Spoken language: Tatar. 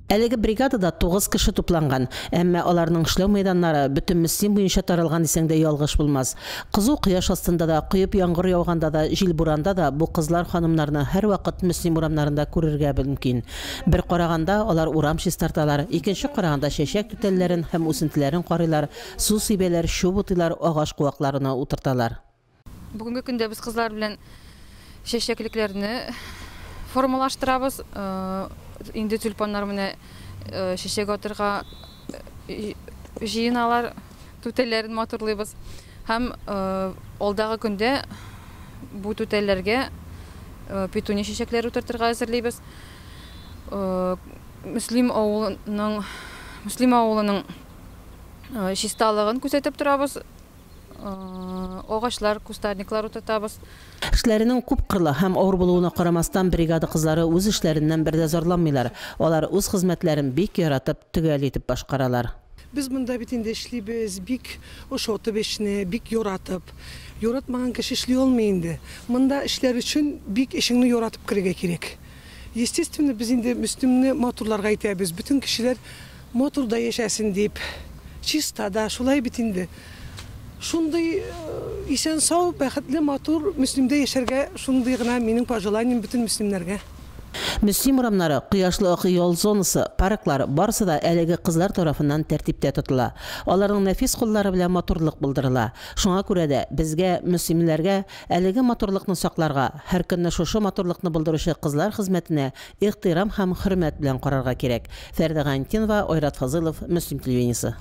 Әлеге бригадада 9 кеше тупланган, әмма аларның эшләү мәйданнары бөтен Мөслим буенча таралган дисәң дә ялгыш булмас. Кызу кояш астында да, коеп яңгыр яуганда да, җил буранда да бу кызлар ханымнарны һәр вакыт Мөслим урамнарында күрергә мөмкин. Бер караганда алар урам чистарталар, икенче караганда чәчәк түтәлләрен һәм үсентеләрен карыйлар, су сибәләр, чүп утыйлар, агач куакларына утырталар. Бүгенге көндә без кызлар белән чәчәклекләрне формалаштырабыз. Инде тюльпаннар менә чәчәк атырга җыеналар, түтәлләрен матурлыйбыз. Һәм алдагы көндә бу түтәлләргә петуния чәчәкләре утыртырга әзерлибез. Мөслим авылының чисталыгын күзәтеп торабыз. Агачлар, кустарниклар утыртабыз. Эшләренең күп кырлы һәм авыр булуына карамастан бригада кызлары үз эшләреннән бер дә зарланмыйлар. Алар үз хезмәтләрен бик яратып, төгәл итеп башкаралар. Biz монда бит инде эшлибез, бик ошотып эшне, бик яратып. Яратмаган кеше эшли алмый инде. Монда эшләр өчен бик эшеңне яратып кирергә кирәк. Естественно, без инде Мөслимне матурларга әйтәбез. Бүтән кешеләр матурда яшәсен дип, чиста да, шулай бит инде. Шундый исән сау, бәхетле, матур Мөслимдә яшәргә, шундый гына минем пожеланием бүтән мөслимнәргә. Мөслим урамнары, кояшлы акый зонасы, парклар барысы да әлеге кызлар тарафыннан тәртиптә тотыла. Аларның нәфис куллары белән матурлык булдырыла. Шуңа күрә дә безгә, мөслимләргә, әлеге матурлыкны сакларга, һәр көнне шушы матурлыкны булдыручы кызлар хезмәтенә ихтирам һәм хөрмәт белән карарга кирәк. Фәрдә Гантинова, Айрат Фазылов, Мөслим телевидениесе.